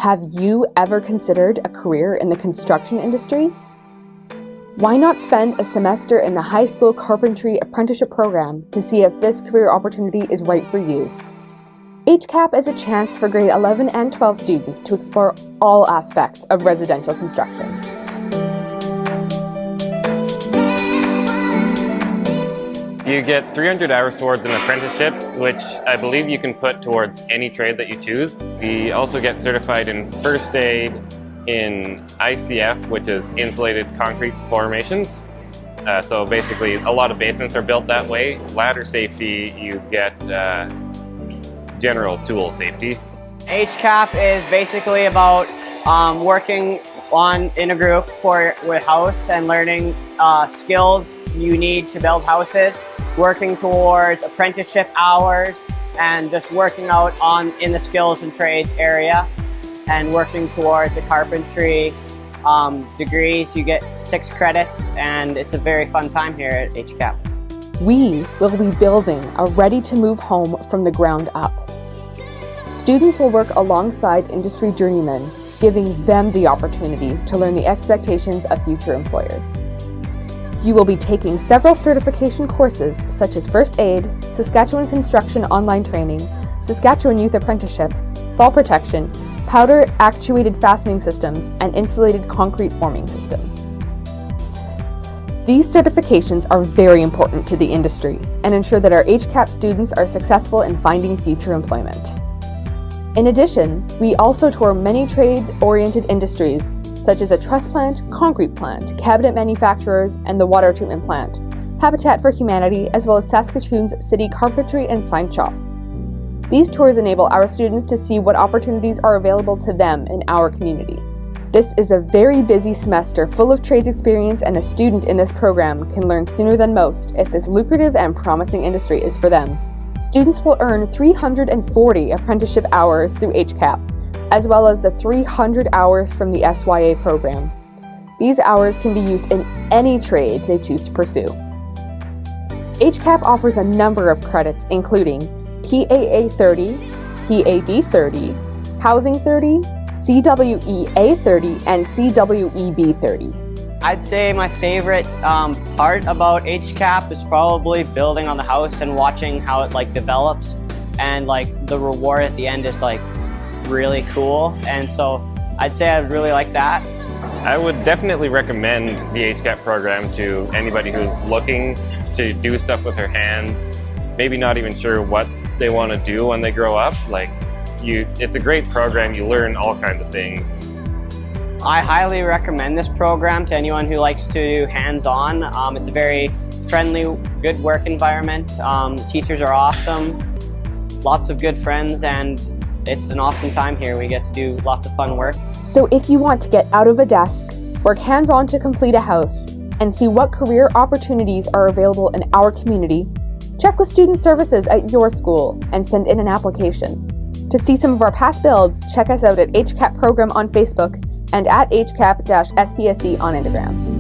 Have you ever considered a career in the construction industry? Why not spend a semester in the high school Carpentry Apprenticeship program to see if this career opportunity is right for you? HCAP is a chance for grade 11 and 12 students to explore all aspects of residential construction. You get 300 hours towards an apprenticeship, which I believe you can put towards any trade that you choose. We also get certified in first aid, in HCAP, which is insulated concrete formations. So basically a lot of basements are built that way. Ladder safety, you get general tool safety. HCAP is basically about working in a group with house and learning skills you need to build houses, working towards apprenticeship hours, and just working out in the skills and trades area, and working towards the carpentry degrees. You get 6 credits, and it's a very fun time here at HCAP. We will be building a ready-to-move home from the ground up. Students will work alongside industry journeymen, giving them the opportunity to learn the expectations of future employers. You will be taking several certification courses such as First Aid, Saskatchewan Construction Online Training, Saskatchewan Youth Apprenticeship, Fall Protection, Powder Actuated Fastening Systems, and Insulated Concrete Forming Systems. These certifications are very important to the industry and ensure that our HCAP students are successful in finding future employment. In addition, we also tour many trade-oriented industries such as a truss plant, concrete plant, cabinet manufacturers, and the water treatment plant, Habitat for Humanity, as well as Saskatoon's City Carpentry and Sign Shop. These tours enable our students to see what opportunities are available to them in our community. This is a very busy semester full of trades experience, and a student in this program can learn sooner than most if this lucrative and promising industry is for them. Students will earn 340 apprenticeship hours through HCAP, as well as the 300 hours from the SYA program. These hours can be used in any trade they choose to pursue. HCAP offers a number of credits including PAA 30, PAB 30, Housing 30, CWEA 30, and CWEB 30. I'd say my favorite part about HCAP is probably building on the house and watching how it develops, and the reward at the end is really cool, and so I'd say I'd really like that. I would definitely recommend the HCAP program to anybody who's looking to do stuff with their hands, maybe not even sure what they want to do when they grow up. It's a great program. You learn all kinds of things. I highly recommend this program to anyone who likes to do hands-on. It's a very friendly, good work environment. Teachers are awesome, lots of good friends, and it's an awesome time here. We get to do lots of fun work. So if you want to get out of a desk, work hands-on to complete a house, and see what career opportunities are available in our community, check with Student Services at your school and send in an application. To see some of our past builds, check us out at HCAP Program on Facebook and at HCAP-SPSD on Instagram.